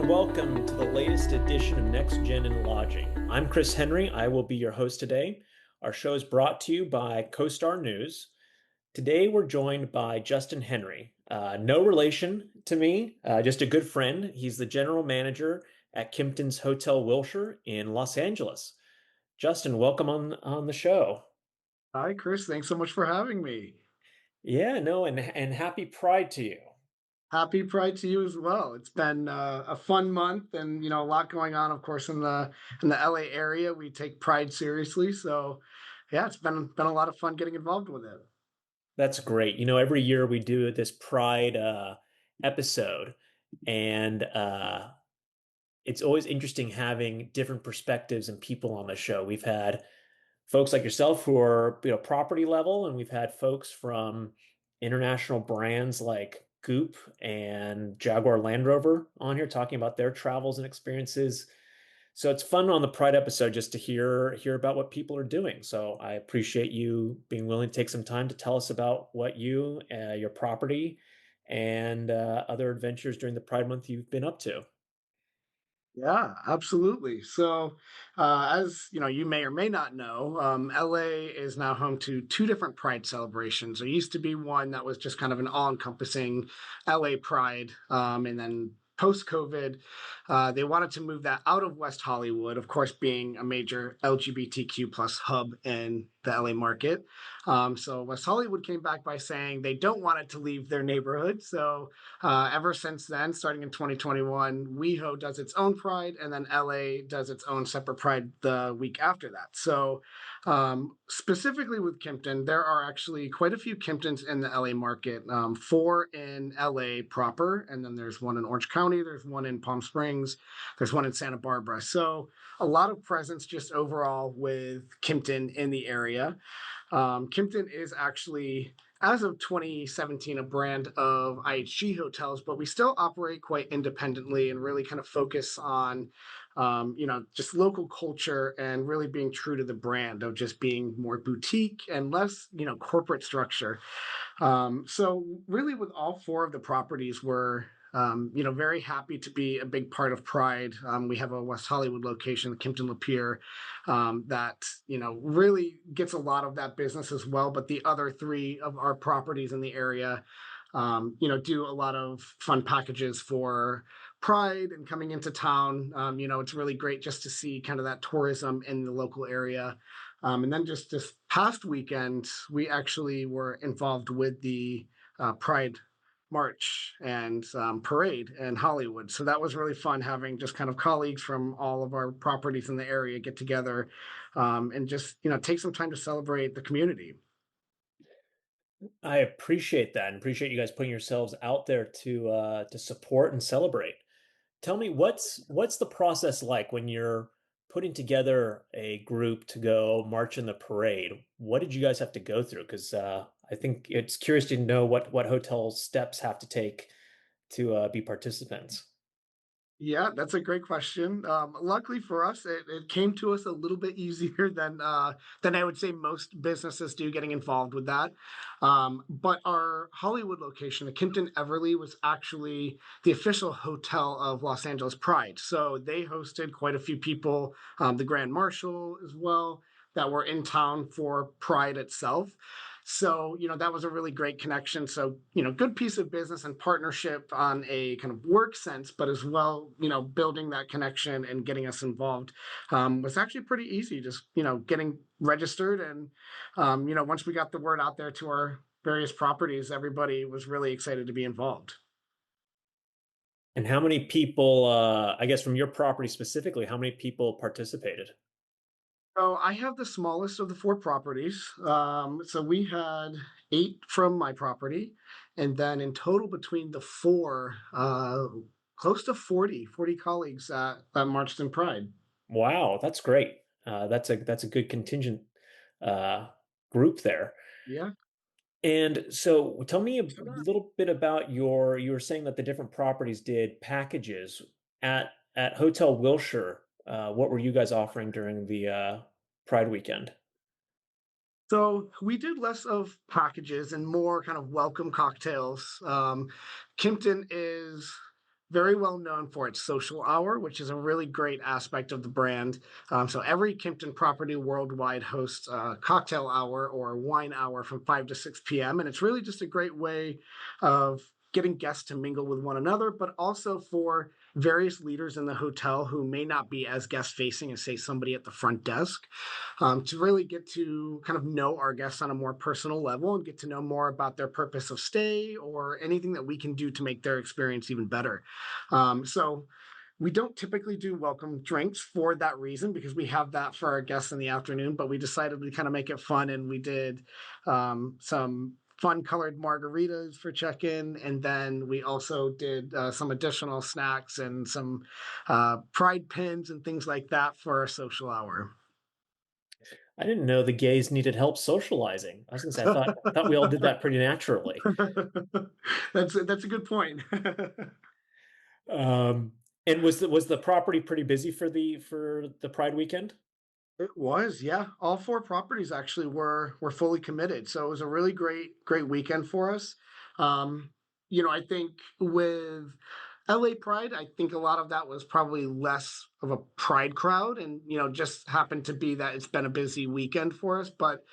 and welcome to the latest edition of Next Gen in Lodging. I'm Chris Henry. I will be your host today. Our show is brought to you by CoStar News. Today we're joined by Justin Henry. No relation to me, just a good friend. He's the general manager at Kimpton's Hotel Wilshire in Los Angeles. Justin, welcome on the show. Hi, Chris. Thanks so much for having me. Yeah, no, and happy Pride to you. Happy Pride to you as well. It's been a fun month, and a lot going on, of course, in the LA area. We take Pride seriously, so yeah, it's been a lot of fun getting involved with it. That's great. Every year we do this Pride episode, and it's always interesting having different perspectives and people on the show. We've had folks like yourself who are, property level, and we've had folks from international brands like Goop and Jaguar Land Rover on here talking about their travels and experiences. So it's fun on the Pride episode just to hear about what people are doing. So I appreciate you being willing to take some time to tell us about what you, your property, and other adventures during the Pride Month you've been up to. Yeah, absolutely. So, as you may or may not know, LA is now home to two different Pride celebrations. There used to be one that was just kind of an all-encompassing LA Pride, and then post-COVID, they wanted to move that out of West Hollywood, of course, being a major LGBTQ plus hub in the LA market. So West Hollywood came back by saying they don't want it to leave their neighborhood. So ever since then, starting in 2021, WeHo does its own Pride, and then LA does its own separate Pride the week after that. So, specifically with Kimpton, there are actually quite a few Kimptons in the LA market, four in LA proper, and then there's one in Orange County, there's one in Palm Springs, there's one in Santa Barbara. So, a lot of presence just overall with Kimpton in the area. Kimpton is actually, as of 2017, a brand of IHG hotels, but we still operate quite independently and really kind of focus on, just local culture and really being true to the brand of just being more boutique and less, corporate structure. So really, with all four of the properties, we're very happy to be a big part of Pride. We have a West Hollywood location, the Kimpton Lapeer, that really gets a lot of that business as well. But the other three of our properties in the area, do a lot of fun packages for Pride and coming into town. It's really great just to see kind of that tourism in the local area. And then just this past weekend, we actually were involved with the Pride March and parade in Hollywood. So that was really fun having just kind of colleagues from all of our properties in the area get together and just, take some time to celebrate the community. I appreciate that and appreciate you guys putting yourselves out there to support and celebrate. Tell me what's the process like when you're putting together a group to go march in the parade? What did you guys have to go through? Because I think it's curious to know what hotel steps have to take to be participants. Yeah, that's a great question. Luckily for us, it came to us a little bit easier than I would say most businesses do getting involved with that. But our Hollywood location, the Kimpton Everly, was actually the official hotel of Los Angeles Pride. So they hosted quite a few people, the Grand Marshal as well, that were in town for Pride itself. So, that was a really great connection. So, good piece of business and partnership on a kind of work sense, but as well, building that connection and getting us involved was actually pretty easy. Just, getting registered. And, once we got the word out there to our various properties, everybody was really excited to be involved. And how many people, I guess from your property specifically, how many people participated? So I have the smallest of the four properties. So we had eight from my property, and then in total between the four, close to 40 colleagues that marched in Pride. Wow, that's great. That's a good contingent uh, group there. Yeah. And so tell me a little bit about you were saying that the different properties did packages at Hotel Wilshire. What were you guys offering during the Pride weekend? So we did less of packages and more kind of welcome cocktails. Kimpton is very well known for its social hour, which is a really great aspect of the brand. So every Kimpton property worldwide hosts a cocktail hour or wine hour from 5 to 6 p.m. And it's really just a great way of getting guests to mingle with one another, but also for various leaders in the hotel who may not be as guest facing as, say, somebody at the front desk, to really get to kind of know our guests on a more personal level and get to know more about their purpose of stay or anything that we can do to make their experience even better. So we don't typically do welcome drinks for that reason because we have that for our guests in the afternoon, but we decided to kind of make it fun and we did some fun colored margaritas for check-in, and then we also did some additional snacks and some pride pins and things like that for our social hour. I didn't know the gays needed help socializing. I was gonna say, I thought we all did that pretty naturally. That's a good point. Um, and was the property pretty busy for the Pride weekend? It was, yeah. All four properties actually were fully committed. So it was a really great weekend for us. Um, I think with LA Pride, I think a lot of that was probably less of a Pride crowd, and just happened to be that it's been a busy weekend for us. But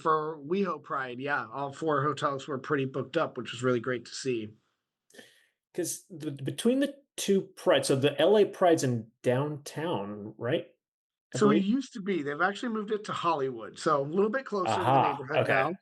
for WeHo Pride, yeah, all four hotels were pretty booked up, which was really great to see. Because between the two Pride, so the LA Pride's in downtown, right? I So it believe. used to be, they've actually moved it to Hollywood, so a little bit closer to the Aha. neighborhood Okay. now.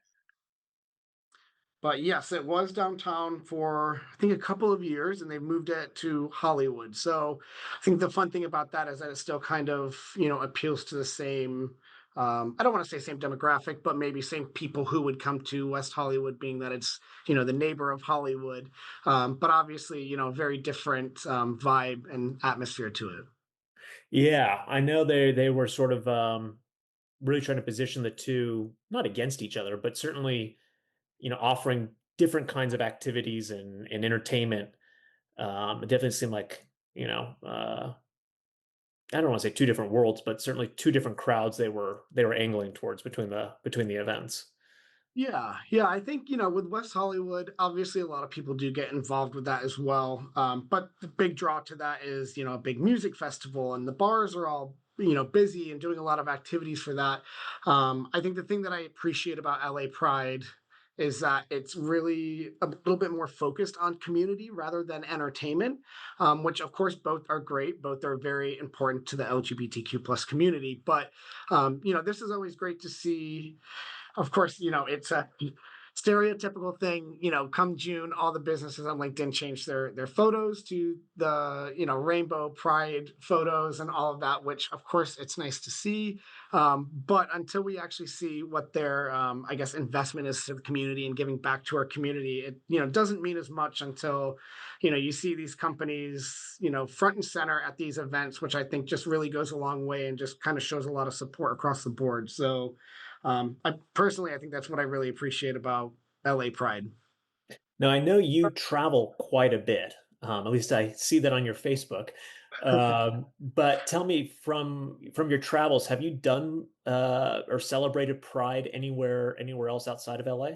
But yes, it was downtown for I think a couple of years, and they moved it to Hollywood. So I think the fun thing about that is that it still kind of appeals to the same. I don't want to say same demographic, but maybe same people who would come to West Hollywood, being that it's the neighbor of Hollywood. But obviously, very different vibe and atmosphere to it. Yeah, I know they were sort of really trying to position the two not against each other, but certainly, offering different kinds of activities and entertainment. It definitely seemed like, I don't want to say two different worlds, but certainly two different crowds they were angling towards between the events. Yeah, yeah. I think, with West Hollywood, obviously a lot of people do get involved with that as well. But the big draw to that is, a big music festival, and the bars are all, busy and doing a lot of activities for that. I think the thing that I appreciate about LA Pride is that it's really a little bit more focused on community rather than entertainment, which of course both are great. Both are very important to the LGBTQ plus community. But, this is always great to see. Of course, it's a stereotypical thing. Come June, all the businesses on LinkedIn change their photos to the rainbow pride photos and all of that, which of course it's nice to see. But until we actually see what their I guess investment is to the community and giving back to our community, it doesn't mean as much until you see these companies front and center at these events, which I think just really goes a long way and just kind of shows a lot of support across the board. So I think that's what I really appreciate about LA Pride. Now, I know you travel quite a bit. At least I see that on your Facebook. But tell me, from your travels, have you done or celebrated Pride anywhere else outside of LA?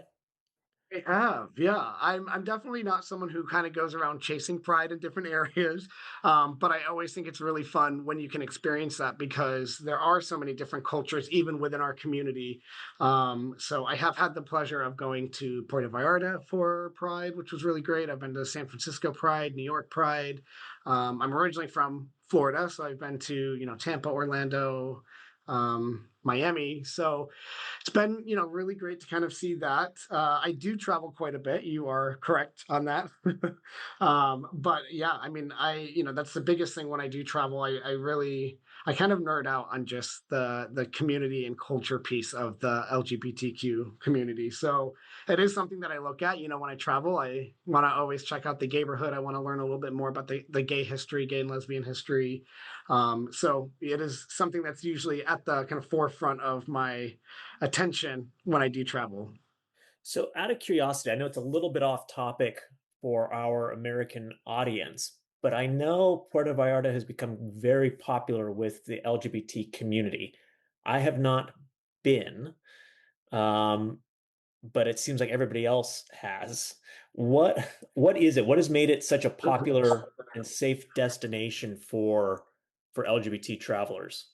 I have, yeah. I'm definitely not someone who kind of goes around chasing pride in different areas, but I always think it's really fun when you can experience that because there are so many different cultures even within our community. So I have had the pleasure of going to Puerto Vallarta for Pride, which was really great. I've been to San Francisco Pride, New York Pride. I'm originally from Florida, so I've been to Tampa, Orlando, Miami. So it's been really great to kind of see that. I do travel quite a bit. You are correct on that. But yeah, I mean, that's the biggest thing when I do travel. I kind of nerd out on just the community and culture piece of the LGBTQ community. So it is something that I look at. When I travel, I want to always check out the neighborhood. I want to learn a little bit more about the gay history, gay and lesbian history. So it is something that's usually at the kind of forefront of my attention when I do travel. So, out of curiosity, I know it's a little bit off topic for our American audience, but I know Puerto Vallarta has become very popular with the LGBT community. I have not been. Um, but it seems like everybody else has. What what is it? What has made it such a popular and safe destination for LGBT travelers?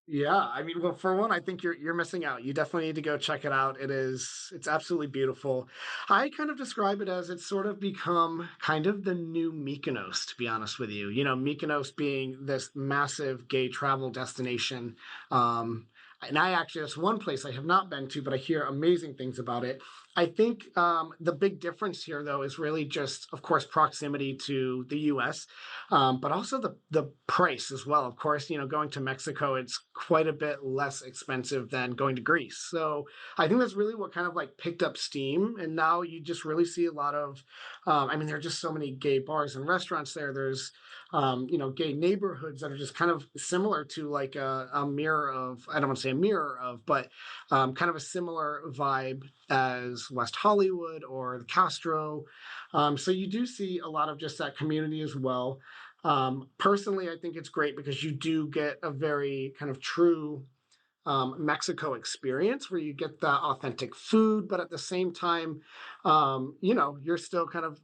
Yeah, I mean, well, for one, I think you're missing out. You definitely need to go check it out. It's absolutely beautiful. I kind of describe it as it's sort of become kind of the new Mykonos, to be honest with you. You know, Mykonos being this massive gay travel destination. Um, and I actually, that's one place I have not been to, but I hear amazing things about it. I think the big difference here, though, is really just, of course, proximity to the U.S., but also the price as well. Of course, you know, going to Mexico, it's quite a bit less expensive than going to Greece. So I think that's really what kind of like picked up steam, and now you just really see a lot of. I mean, there are just so many gay bars and restaurants there. There's you know, gay neighborhoods that are just kind of similar to like a mirror of, I don't want to say a mirror of, but kind of a similar vibe as West Hollywood or the Castro. So you do see a lot of just that community as well. Personally, I think it's great because you do get a very kind of true Mexico experience where you get that authentic food, but at the same time, you know, you're still kind of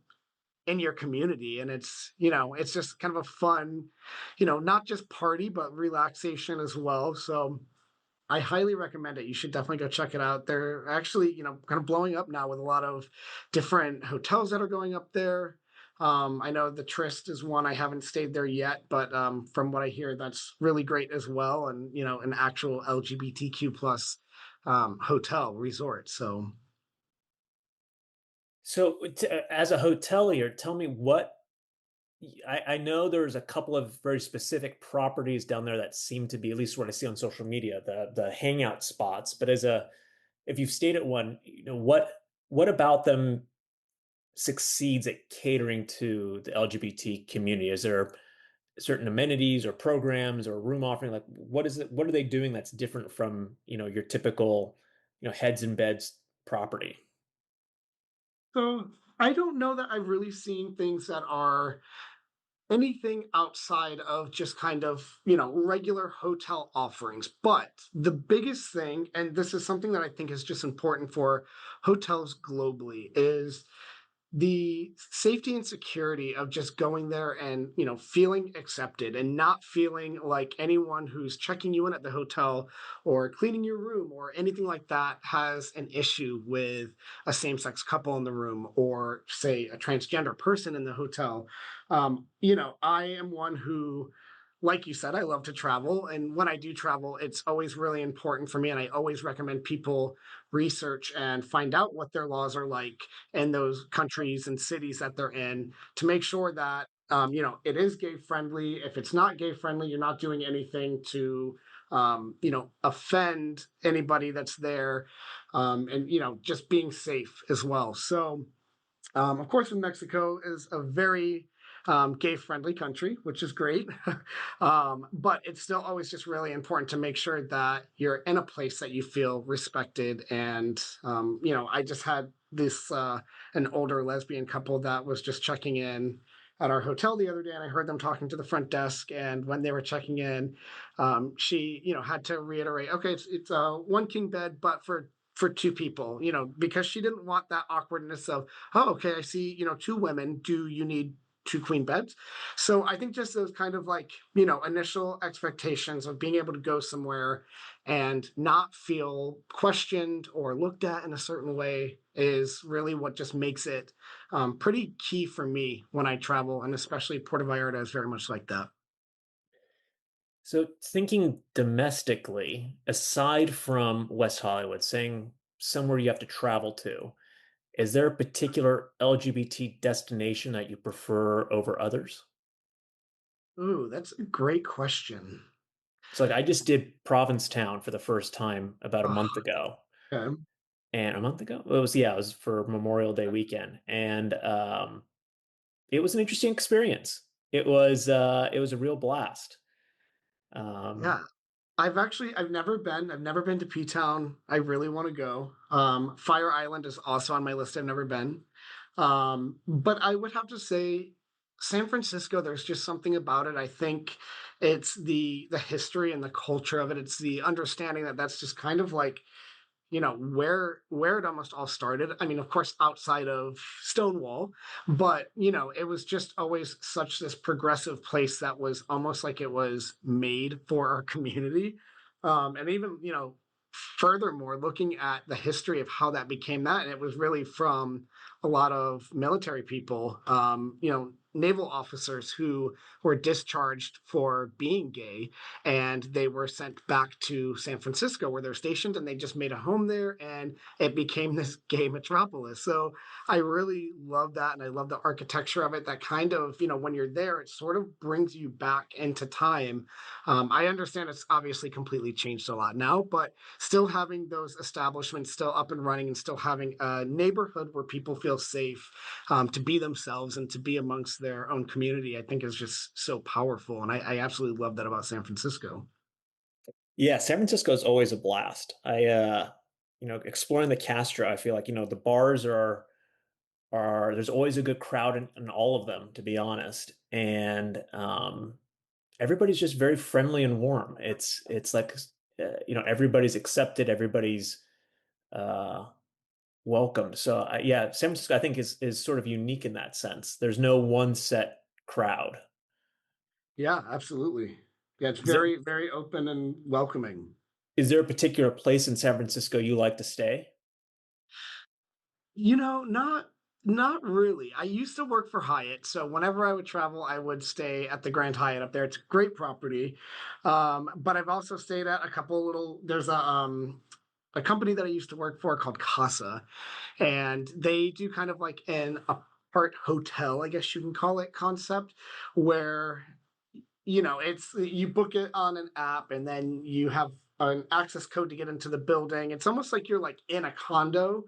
in your community, and it's, you know, it's just kind of a fun, you know, not just party but relaxation as well. So I highly recommend it. You should definitely go check it out. They're actually, you know, kind of blowing up now with a lot of different hotels that are going up there. I know the Trist is one. I haven't stayed there yet, but from what I hear, that's really great as well. And you know, an actual LGBTQ plus hotel resort. So So, as a hotelier, tell me I know there's a couple of very specific properties down there that seem to be, at least what I see on social media, the hangout spots. But if you've stayed at one, you know, what about them succeeds at catering to the LGBT community? Is there certain amenities or programs or room offering? Like, what is it? What are they doing that's different from, you know, your typical, you know, heads and beds property? so I don't know that I've really seen things that are anything outside of just kind of, you know, regular hotel offerings. But the biggest thing, and this is something that I think is just important for hotels globally, is the safety and security of just going there and, you know, feeling accepted and not feeling like anyone who's checking you in at the hotel or cleaning your room or anything like that has an issue with a same-sex couple in the room or say a transgender person in the hotel. You know, I am one who, like you said, I love to travel. And when I do travel, it's always really important for me. And I always recommend people research and find out what their laws are like in those countries and cities that they're in to make sure that, you know, it is gay friendly. If it's not gay friendly, you're not doing anything to, you know, offend anybody that's there. And, you know, just being safe as well. So, of course, Mexico is a very gay friendly country, which is great. But it's still always just really important to make sure that you're in a place that you feel respected. And, you know, I just had this, an older lesbian couple that was just checking in at our hotel the other day, and I heard them talking to the front desk. And when they were checking in, she, you know, had to reiterate, okay, it's a one king bed, but for two people, you know, because she didn't want that awkwardness of, oh, okay, I see, you know, two women. Do you need two queen beds? So I think just those kind of like, you know, initial expectations of being able to go somewhere and not feel questioned or looked at in a certain way is really what just makes it pretty key for me when I travel. And especially Puerto Vallarta is very much like that. So, thinking domestically, aside from West Hollywood, saying somewhere you have to travel to, is there a particular LGBT destination that you prefer over others? Ooh, that's a great question. So, like, I just did Provincetown for the first time about a Oh, month ago. okay. And a month ago? It was, yeah, it was for Memorial Day weekend. And it was an interesting experience. It was a real blast. Um, Yeah. I've never been to P Town. I really want to go. Fire Island is also on my list. I've never been. But I would have to say San Francisco, there's just something about it. I think it's the history and the culture of it. It's the understanding that that's just kind of like where it almost all started. I mean, of course, outside of Stonewall, but it was just always such this progressive place that was almost like it was made for our community. And even, furthermore, looking at the history of how that became that, and it was really from a lot of military people, naval officers who were discharged for being gay, and they were sent back to San Francisco where they're stationed, and they just made a home there, and it became this gay metropolis. So I really love that, and I love the architecture of it. That kind of, when you're there, it sort of brings you back into time. I understand it's obviously completely changed a lot now, but still having those establishments still up and running, and still having a neighborhood where people feel safe, to be themselves and to be amongst their own community, I think is just so powerful. And I absolutely love that about San Francisco. Yeah, San Francisco is always a blast. Exploring the Castro, I feel like, the bars are there's always a good crowd in all of them, to be honest. And everybody's just very friendly and warm. It's like everybody's accepted, everybody's uh welcome. So yeah, San Francisco I think is sort of unique in that sense. There's no one set crowd. Yeah, absolutely. Yeah, it's Is there very, very open and welcoming. is there a particular place in San Francisco you like to stay? Not really. I used to work for Hyatt, so whenever I would travel, I would stay at the Grand Hyatt up there. It's a great property. But I've also stayed at a couple little. There's a company that I used to work for called Casa, and they do kind of like an apart hotel, I guess you can call it, concept, where it's you book it on an app, and then you have an access code to get into the building. It's almost like you're like in a condo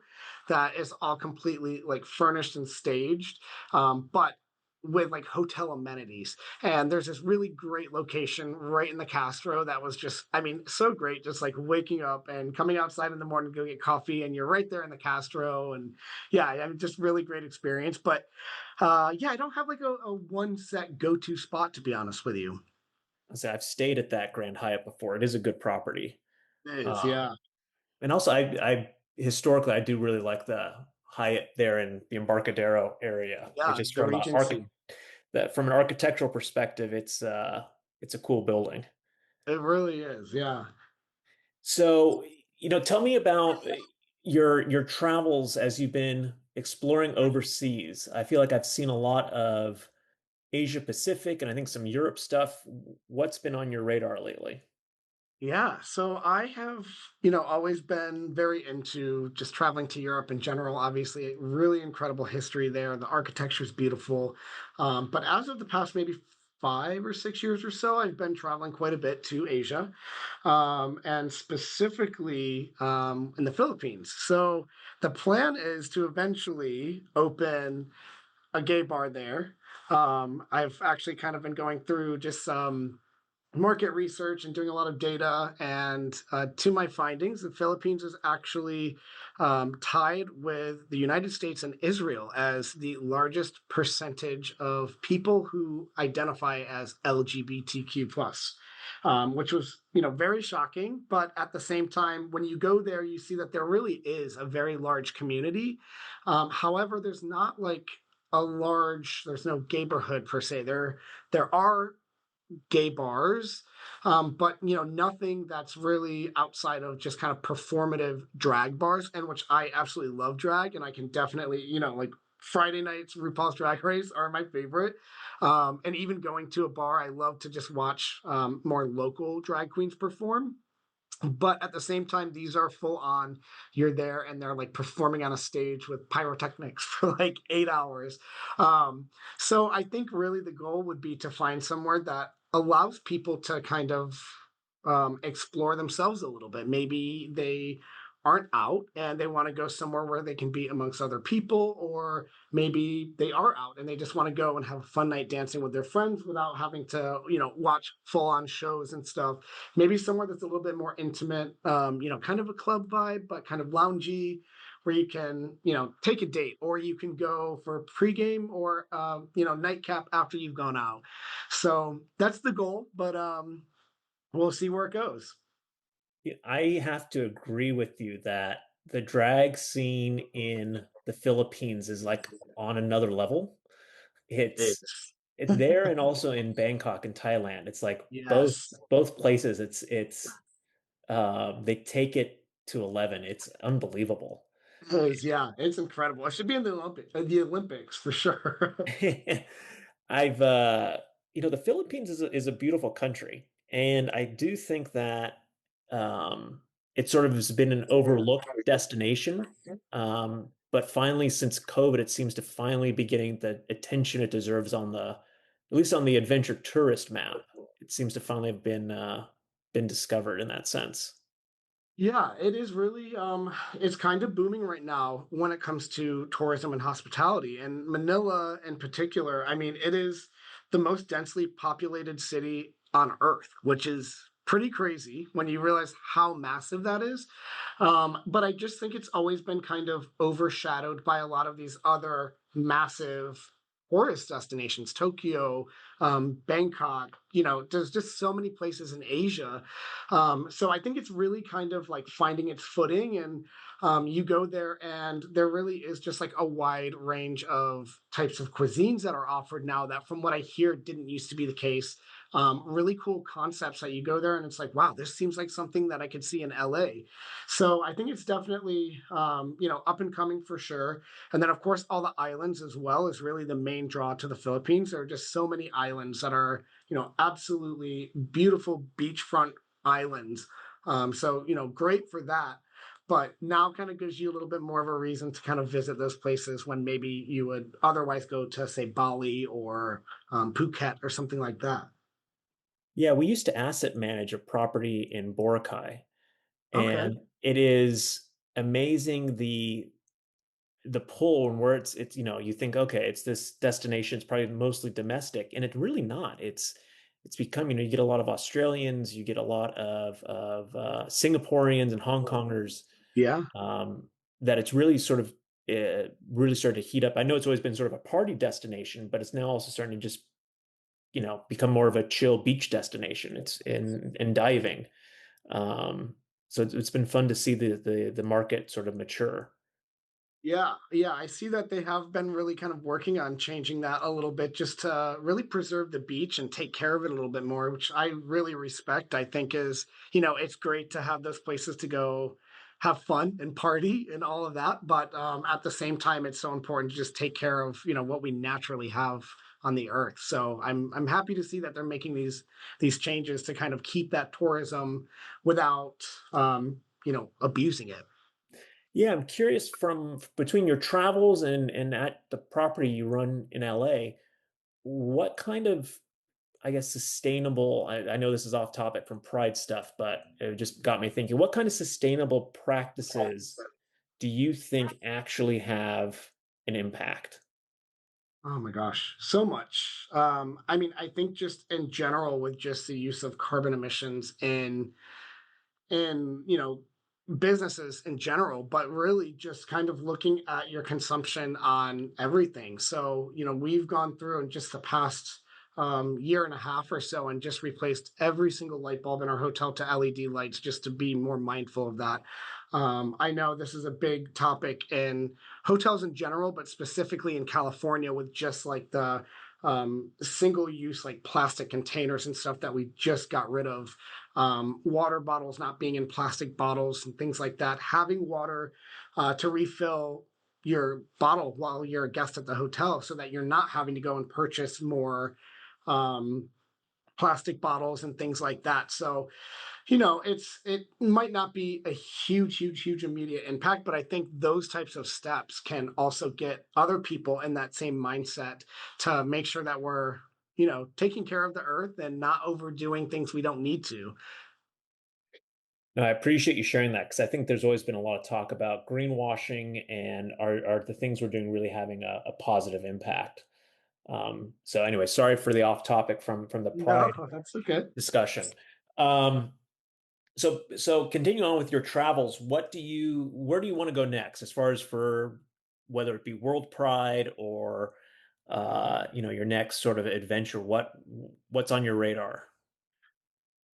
that is all completely like furnished and staged, but with like hotel amenities. And there's this really great location right in the Castro that was just, I mean, so great. Just like waking up and coming outside in the morning to go get coffee, and you're right there in the Castro. And yeah, I mean, just really great experience. But yeah, I don't have like a one set go to spot, to be honest with you. I've stayed at that Grand Hyatt before. It is a good property. It is, Um, yeah. and also I historically I do really like the Hyatt there in the Embarcadero area. It's Yeah, just the from Regency. an architectural perspective, it's a cool building. It really is, yeah. So, tell me about your travels as you've been exploring overseas. I feel like I've seen a lot of Asia Pacific and I think some Europe stuff. What's been on your radar lately? Yeah, so I have, always been very into just traveling to Europe in general. Obviously, really incredible history there. The architecture is beautiful. But as of the past maybe 5 or 6 years or so, I've been traveling quite a bit to Asia, and specifically in the Philippines. So the plan is to eventually open a gay bar there. I've actually kind of been going through just some market research and doing a lot of data. And to my findings, the Philippines is actually tied with the United States and Israel as the largest percentage of people who identify as LGBTQ plus. Which was, very shocking. But at the same time, when you go there, you see that there really is a very large community. However, there's not like there's no neighborhood per se. There are gay bars, but nothing that's really outside of just kind of performative drag bars, and which I absolutely love drag, and I can definitely like Friday nights RuPaul's Drag Race are my favorite. And even going to a bar, I love to just watch more local drag queens perform. But at the same time, these are full on. You're there, and they're like performing on a stage with pyrotechnics for like 8 hours. So I think really the goal would be to find somewhere that allows people to kind of explore themselves a little bit. Maybe they aren't out and they want to go somewhere where they can be amongst other people, or maybe they are out and they just want to go and have a fun night dancing with their friends without having to, watch full on shows and stuff. Maybe somewhere that's a little bit more intimate, kind of a club vibe, but kind of loungy, where you can, take a date, or you can go for pregame or, nightcap after you've gone out. So that's the goal, but we'll see where it goes. I have to agree with you that the drag scene in the Philippines is like on another level. It's It's it's there and also in Bangkok and Thailand. It's like both yes, both places. It's they take it to 11. It's unbelievable. it is, yeah, it's incredible. It should be in the Olympics for sure. I've the Philippines is a beautiful country, and I do think that it sort of has been an overlooked destination. But finally, since COVID, it seems to finally be getting the attention it deserves on at least on the adventure tourist map. It seems to finally have been discovered in that sense. Yeah, it is really it's kind of booming right now when it comes to tourism and hospitality. And Manila in particular, I mean, it is the most densely populated city on earth, which is pretty crazy when you realize how massive that is. But I just think it's always been kind of overshadowed by a lot of these other massive tourist destinations, Tokyo, Bangkok, there's just so many places in Asia. So I think it's really kind of like finding its footing, and you go there, and there really is just like a wide range of types of cuisines that are offered now that, from what I hear, didn't used to be the case. Really cool concepts that you go there, and it's like, wow, this seems like something that I could see in LA. So I think it's definitely, up and coming for sure. And then, of course, all the islands as well is really the main draw to the Philippines. There are just so many islands that are, absolutely beautiful beachfront islands. So, great for that. But now kind of gives you a little bit more of a reason to kind of visit those places when maybe you would otherwise go to, say, Bali or Phuket or something like that. Yeah, we used to asset manage a property in Boracay, Okay. and it is amazing the pull and where it's you think okay it's this destination, it's probably mostly domestic, and it's really not. It's become, you get a lot of Australians, you get a lot of Singaporeans and Hong Kongers, Yeah. um, that it's really sort of really started to heat up. I know it's always been sort of a party destination, but it's now also starting to just become more of a chill beach destination. It's in diving. um, so it's been fun to see the market sort of mature. Yeah, yeah, I see that they have been really kind of working on changing that a little bit just to really preserve the beach and take care of it a little bit more, which I really respect. I think is, it's great to have those places to go have fun and party and all of that, but at the same time, it's so important to just take care of, what we naturally have on the earth. So I'm happy to see that they're making these changes to kind of keep that tourism without abusing it. Yeah, I'm curious, from between your travels and at the property you run in LA, what kind of, I guess, sustainable, I know this is off topic from Pride stuff, but it just got me thinking, what kind of sustainable practices do you think actually have an impact? Oh my gosh, so much. I mean, I think just in general, with just the use of carbon emissions in businesses in general, but really just kind of looking at your consumption on everything. So we've gone through in just the past year and a half or so and just replaced every single light bulb in our hotel to LED lights just to be more mindful of that. I know this is a big topic in hotels in general, but specifically in California with just like the single use like plastic containers and stuff that we just got rid of, water bottles not being in plastic bottles and things like that, having water to refill your bottle while you're a guest at the hotel so that you're not having to go and purchase more um, plastic bottles and things like that. So it might not be a huge immediate impact, but I think those types of steps can also get other people in that same mindset to make sure that we're taking care of the earth and not overdoing things we don't need to. No, I appreciate you sharing that, because I think there's always been a lot of talk about greenwashing, and are the things we're doing really having a positive impact. So anyway, sorry for the off topic from the No, Pride that's okay. discussion. Um, so continue on with your travels. Where do you want to go next, as far as for whether it be World Pride or your next sort of adventure? What's on your radar?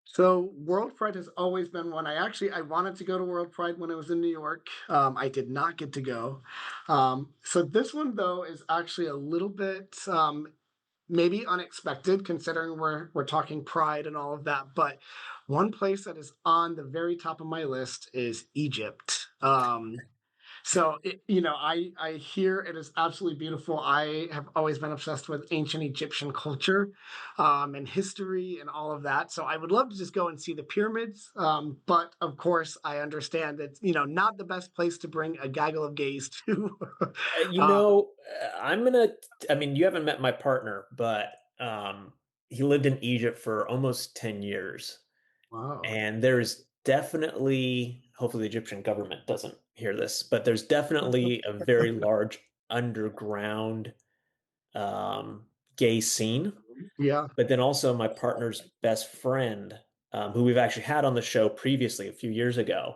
So World Pride has always been one. I wanted to go to World Pride when I was in New York. I did not get to go. So this one though is actually a little bit maybe unexpected considering we're talking pride and all of that. But one place that is on the very top of my list is Egypt. I hear it is absolutely beautiful. I have always been obsessed with ancient Egyptian culture, and history and all of that. So I would love to just go and see the pyramids. But of course, I understand that not the best place to bring a gaggle of gays to. uh, I'm gonna. I mean, you haven't met my partner, but he lived in Egypt for almost 10 years, wow. and there's definitely, hopefully, the Egyptian government doesn't hear this, but there's definitely a very large underground um, gay scene. Yeah. But then also, my partner's best friend, who we've actually had on the show previously a few years ago,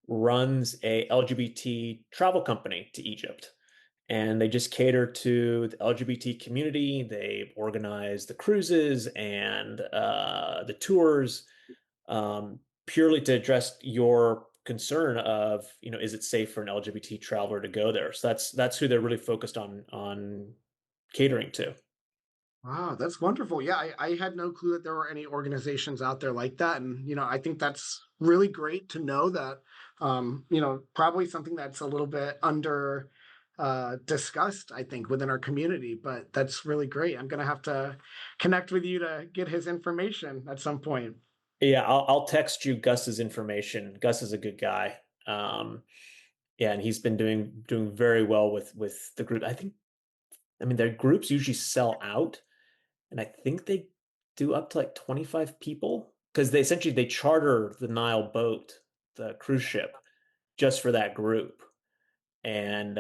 runs a LGBT travel company to Egypt, and they just cater to the LGBT community. They organize the cruises and the tours, purely to address your concern of, is it safe for an LGBT traveler to go there? So that's who they're really focused on catering to. Wow, that's wonderful. Yeah, I had no clue that there were any organizations out there like that. And, I think that's really great to know that, probably something that's a little bit under discussed, I think, within our community. But that's really great. I'm going to have to connect with you to get his information at some point. Yeah, I'll text you Gus's information. Gus is a good guy. Um, yeah, and he's been doing very well with the group. I mean, their groups usually sell out, and I think they do up to like 25 people because they charter the Nile boat, the cruise ship, just for that group, and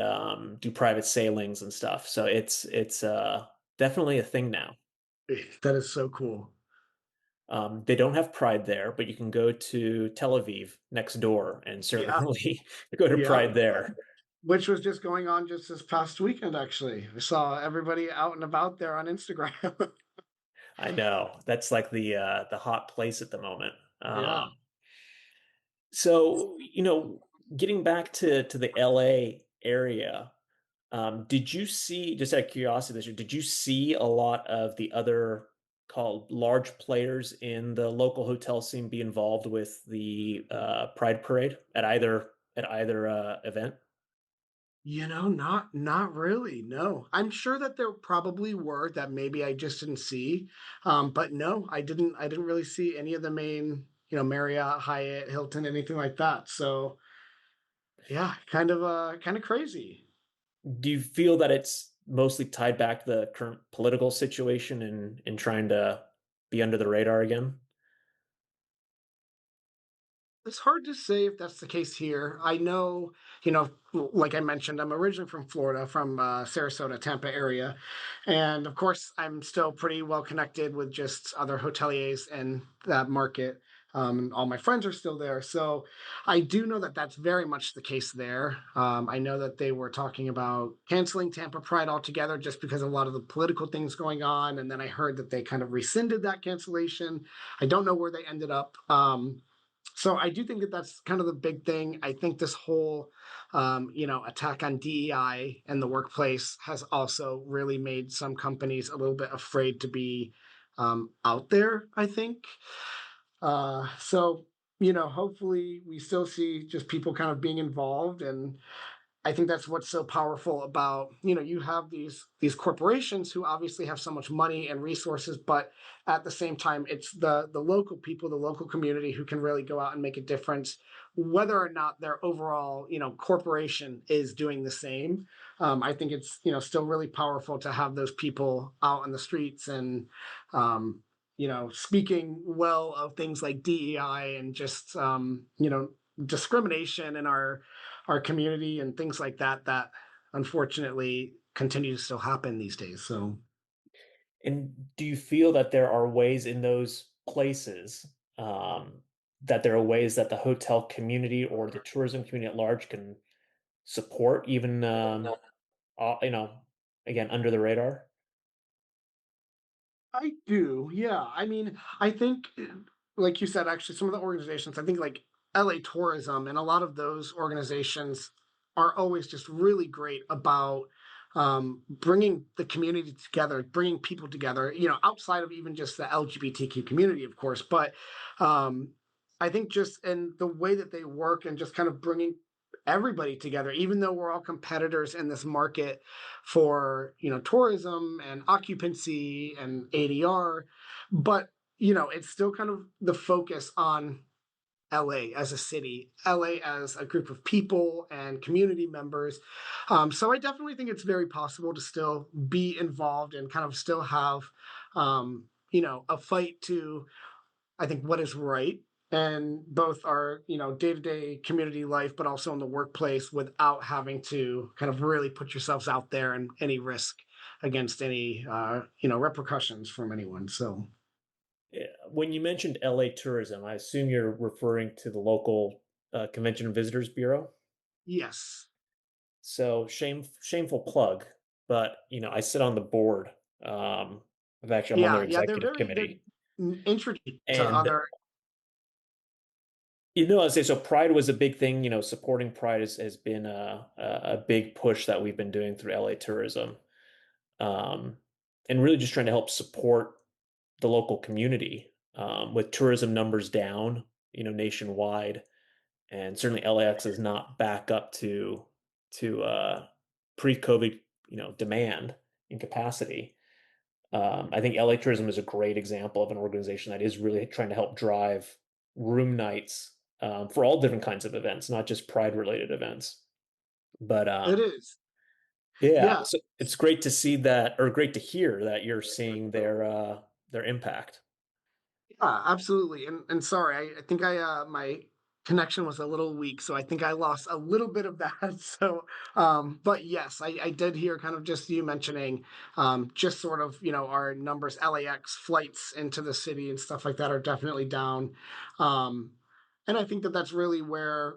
do private sailings and stuff. So it's definitely a thing now. That is so cool. They don't have Pride there, but you can go to Tel Aviv next door and Yeah. certainly go to Yeah. Pride there. Which was just going on just this past weekend, actually. I saw everybody out and about there on Instagram. I know that's like the hot place at the moment. Yeah. So getting back to the LA area, did you see, just out of curiosity, this year, did you see a lot of the other called large players in the local hotel scene be involved with the Pride Parade at either event? Not really. No. I'm sure that there probably were that maybe I just didn't see. But no, I didn't really see any of the main, Marriott, Hyatt, Hilton, anything like that. So yeah, kind of crazy. Do you feel that it's mostly tied back to the current political situation and in trying to be under the radar again? It's hard to say if that's the case here. I know, like I mentioned, I'm originally from Florida, from Sarasota, Tampa area. And of course, I'm still pretty well connected with just other hoteliers in that market. All my friends are still there. So I do know that that's very much the case there. I know that they were talking about canceling Tampa Pride altogether just because of a lot of the political things going on. And then I heard that they kind of rescinded that cancellation. I don't know where they ended up. So I do think that that's kind of the big thing. I think this whole, attack on DEI and the workplace has also really made some companies a little bit afraid to be out there. I think hopefully we still see just people kind of being involved, and I think that's what's so powerful about, you have these corporations who obviously have so much money and resources, but at the same time, it's the local people, the local community who can really go out and make a difference, whether or not their overall, corporation is doing the same. I think it's still really powerful to have those people out on the streets and speaking well of things like DEI and just discrimination in our community and things like that that unfortunately continue to still happen these days. So And do you feel that there are ways in those places, that there are ways that the hotel community or the tourism community at large can support, even uh, you know, again, under the radar? I do, yeah. I mean, I think. like you said, actually, some of the organizations, I think like LA Tourism and a lot of those organizations are always just really great about bringing the community together, bringing people together, outside of even just the LGBTQ community, of course. But um, I think just in the way that they work and just kind of bringing everybody together, even though we're all competitors in this market for, tourism and occupancy and ADR, but it's still kind of the focus on LA as a city, LA as a group of people and community members. So I definitely think it's very possible to still be involved and kind of still have, a fight to, I think, what is right. And both our, day to day community life, but also in the workplace without having to kind of really put yourselves out there and any risk against any, repercussions from anyone. So, When you mentioned LA tourism, I assume you're referring to the local Convention and Visitors Bureau. yes. So shameful plug, but I sit on the board. I'm on their Yeah, executive they're committee, introduced to and other. I'd say so. Pride was a big thing. Supporting Pride has been a big push that we've been doing through LA Tourism, um, and really just trying to help support the local community with tourism numbers down, nationwide, and certainly LAX is not back up to pre-COVID, demand and capacity. I think LA Tourism is a great example of an organization that is really trying to help drive room nights for all different kinds of events, not just Pride related events. But It is. yeah, Yeah. so it's great to see that, or great to hear that you're seeing their impact. Yeah, absolutely. And sorry, I think my connection was a little weak, so I think I lost a little bit of that. So but yes, I did hear kind of just you mentioning just sort of, our numbers, LAX flights into the city and stuff like that are definitely down. Um and I think that that's really where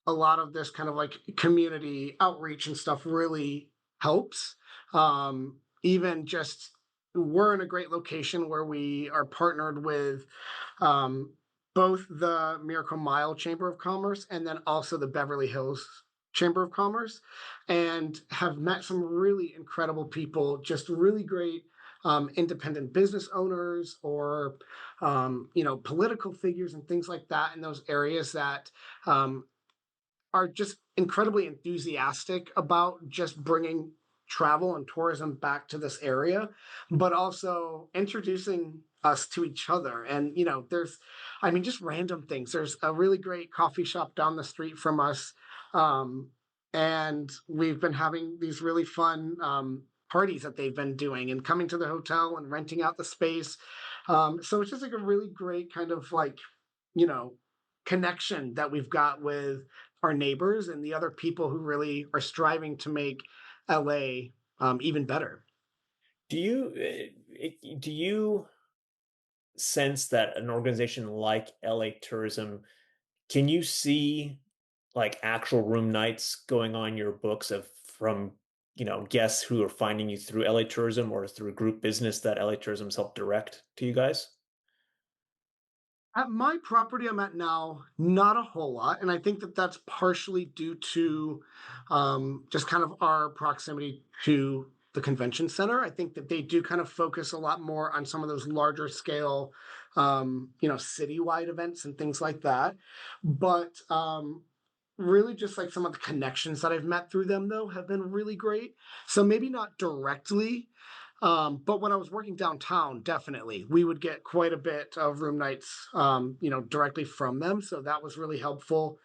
a lot of this kind of like community outreach and stuff really helps. Even just we're in a great location where we are partnered with um, both the Miracle Mile Chamber of Commerce and then also the Beverly Hills Chamber of Commerce, and have met some really incredible people, just really great independent business owners or political figures and things like that in those areas that are just incredibly enthusiastic about just bringing travel and tourism back to this area, but also introducing us to each other. And, I mean, just random things. There's a really great coffee shop down the street from us. Um, and we've been having these really fun parties that they've been doing and coming to the hotel and renting out the space. So it's just like a really great kind of like, you know, connection that we've got with our neighbors and the other people who really are striving to make LA even better. Do you sense that an organization like LA Tourism, can you see like actual room nights going on your books of from guests who are finding you through LA Tourism or through group business that LA Tourism's helped direct to you guys? At my property I'm at now, not a whole lot. And I think that that's partially due to just kind of our proximity to the convention center. I think that they do kind of focus a lot more on some of those larger scale, citywide events and things like that. But really, just like some of the connections that I've met through them, though, have been really great. So maybe not directly, but when I was working downtown, definitely we would get quite a bit of room nights, directly from them. So that was really helpful.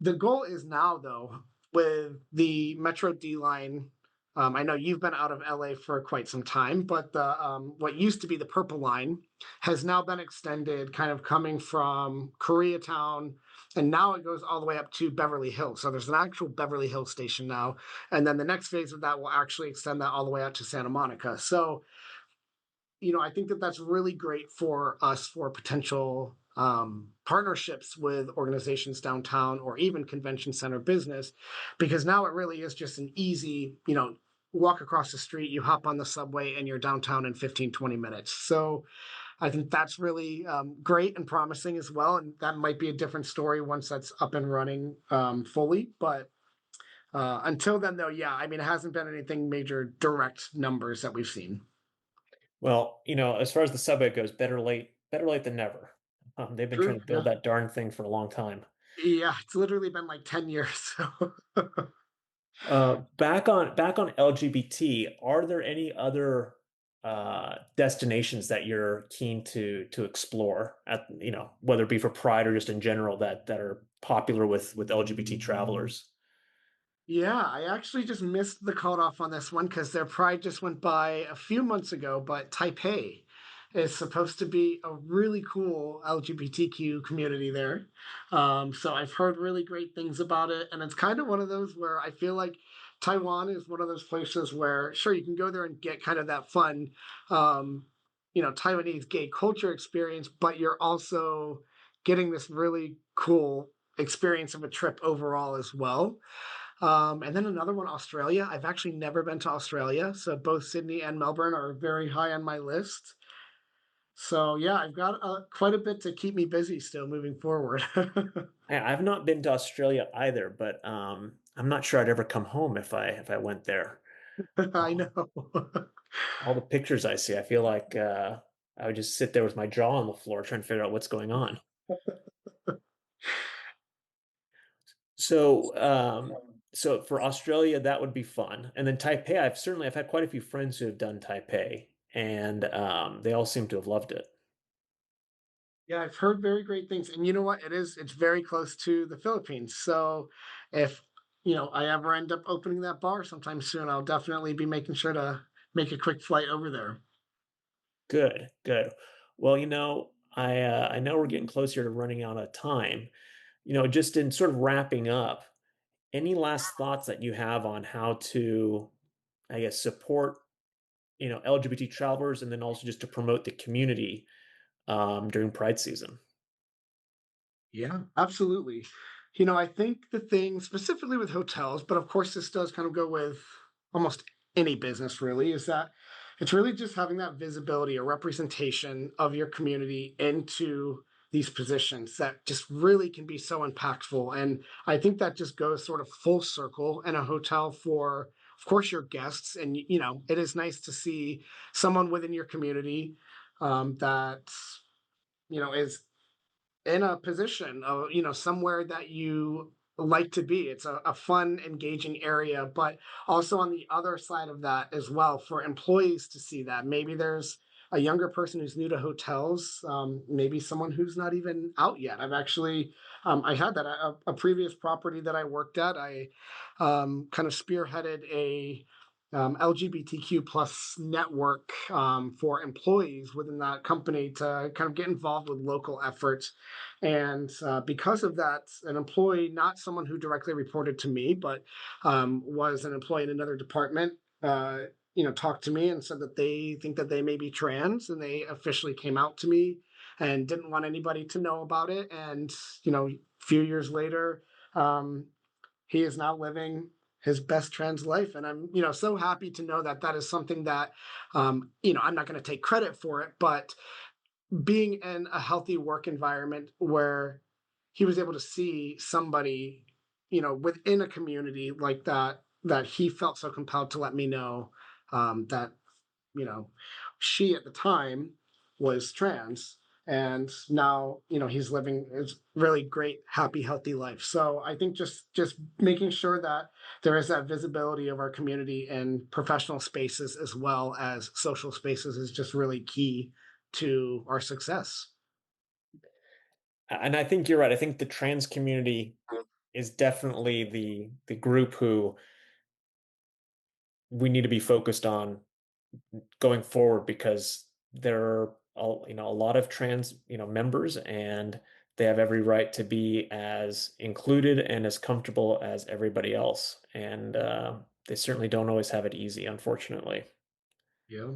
The goal is now, though, with the Metro D line. I know you've been out of LA for quite some time, but the what used to be the Purple Line has now been extended, kind of coming from Koreatown, and now it goes all the way up to Beverly Hills. So there's an actual Beverly Hills station now, and then the next phase of that will actually extend that all the way out to Santa Monica. So I think that that's really great for us for potential partnerships with organizations downtown or even convention center business, because now it really is just an easy, walk across the street, you hop on the subway, and you're downtown in 15, 20 minutes. So I think that's really great and promising as well. And that might be a different story once that's up and running fully. But until then, though, yeah, I mean, it hasn't been anything major direct numbers that we've seen. Well, as far as the subway goes, better late than never. They've been trying True. to build Yeah. that darn thing for a long time. Yeah. It's literally been like 10 years. So. Back on LGBT, are there any other destinations that you're keen to explore at, whether it be for Pride or just in general that are popular with LGBT travelers? Yeah, I actually just missed the cutoff on this one because their Pride just went by a few months ago, but Taipei is supposed to be a really cool LGBTQ community there. So I've heard really great things about it, and it's kind of one of those where I feel like Taiwan is one of those places where, sure, you can go there and get kind of that fun, um, Taiwanese gay culture experience, but you're also getting this really cool experience of a trip overall as well. And then another one, Australia. I've actually never been to Australia, so both Sydney and Melbourne are very high on my list. So yeah, I've got quite a bit to keep me busy still moving forward. I've not been to Australia either, but I'm not sure I'd ever come home if I went there. I know. All the pictures I see, I feel like I would just sit there with my jaw on the floor trying to figure out what's going on. So, so for Australia, that would be fun. And then Taipei, I've had quite a few friends who have done Taipei, and they all seem to have loved it. Yeah, I've heard very great things. And you know what? It's very close to the Philippines. So if I ever end up opening that bar sometime soon, I'll definitely be making sure to make a quick flight over there. Good, good. Well, I know we're getting closer to running out of time. Just in sort of wrapping up, any last thoughts that you have on how to, I guess, support, LGBT travelers and then also just to promote the community during Pride season? Yeah, absolutely. I think the thing specifically with hotels, but of course this does kind of go with almost any business really, is that it's really just having that visibility or representation of your community into these positions that just really can be so impactful. And I think that just goes sort of full circle in a hotel for, of course, your guests. And, it is nice to see someone within your community that, is in a position of somewhere that you like to be. It's a fun engaging area, but also on the other side of that as well, for employees to see that maybe there's a younger person who's new to hotels, maybe someone who's not even out yet. I've actually I had that at a previous property that I worked at. I kind of spearheaded a LGBTQ plus network for employees within that company to kind of get involved with local efforts. And because of that, an employee, not someone who directly reported to me, but was an employee in another department, talked to me and said that they think that they may be trans, and they officially came out to me and didn't want anybody to know about it. And a few years later, um, he is now living his best trans life, and I'm so happy to know that that is something that I'm not going to take credit for it, but being in a healthy work environment where he was able to see somebody within a community like that, that he felt so compelled to let me know that you know, she at the time was trans, and now he's living a really great, happy, healthy life. So I think just making sure that there is that visibility of our community in professional spaces as well as social spaces is just really key to our success. And I think you're right. I think the trans community is definitely the group who we need to be focused on going forward because there are a lot of trans members, and they have every right to be as included and as comfortable as everybody else, and they certainly don't always have it easy, unfortunately. Yeah.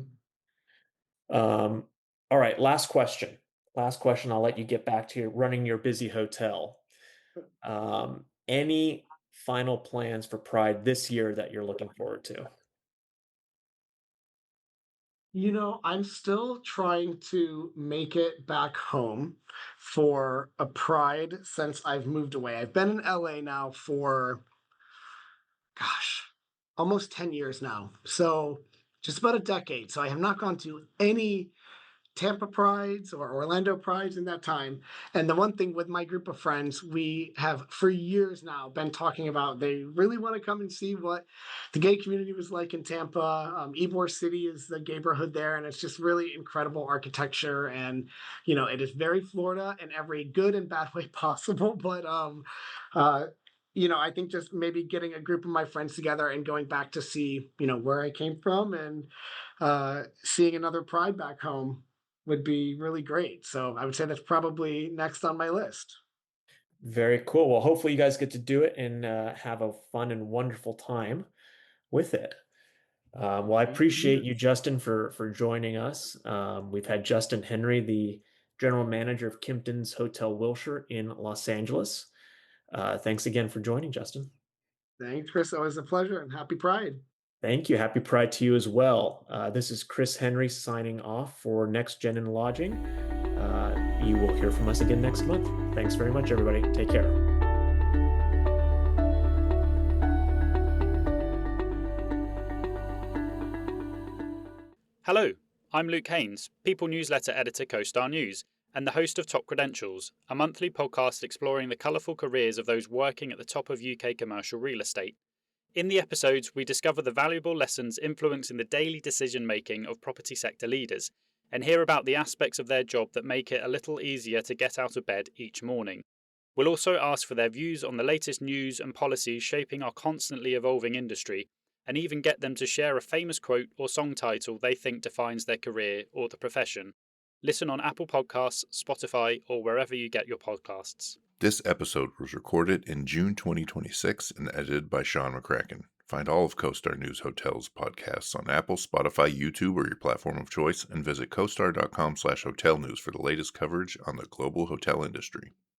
um, all right, last question, I'll let you get back to running your busy hotel. Any final plans for Pride this year that you're looking forward to? I'm still trying to make it back home for a Pride since I've moved away. I've been in LA now for, gosh, almost 10 years now. So just about a decade. So I have not gone to any Tampa Prides or Orlando Prides in that time. And the one thing with my group of friends, we have for years now been talking about they really want to come and see what the gay community was like in Tampa. Ybor City is the neighborhood there, and it's just really incredible architecture. And it is very Florida in every good and bad way possible. But uh, I think just maybe getting a group of my friends together and going back to see where I came from and seeing another Pride back home would be really great. So I would say that's probably next on my list. Very cool. Well, hopefully you guys get to do it and have a fun and wonderful time with it. Well, I Thank appreciate you. you, Justin, for joining us. We've had Justin Henry, the general manager of Kimpton's Hotel Wilshire in Los Angeles. Thanks again for joining, Justin. Thanks, Chris. Always a pleasure and happy Pride. Thank you. Happy Pride to you as well. This is Chris Henry signing off for Next Gen in Lodging. You will hear from us again next month. Thanks very much, everybody. Take care. Hello, I'm Luke Haynes, People Newsletter Editor CoStar News, and the host of Top Credentials, a monthly podcast exploring the colourful careers of those working at the top of UK commercial real estate. In the episodes, we discover the valuable lessons influencing the daily decision making of property sector leaders, and hear about the aspects of their job that make it a little easier to get out of bed each morning. We'll also ask for their views on the latest news and policies shaping our constantly evolving industry, and even get them to share a famous quote or song title they think defines their career or the profession. Listen on Apple Podcasts, Spotify, or wherever you get your podcasts. This episode was recorded in June 2026 and edited by Sean McCracken. Find all of CoStar News Hotel's podcasts on Apple, Spotify, YouTube, or your platform of choice, and visit costar.com/hotel news for the latest coverage on the global hotel industry.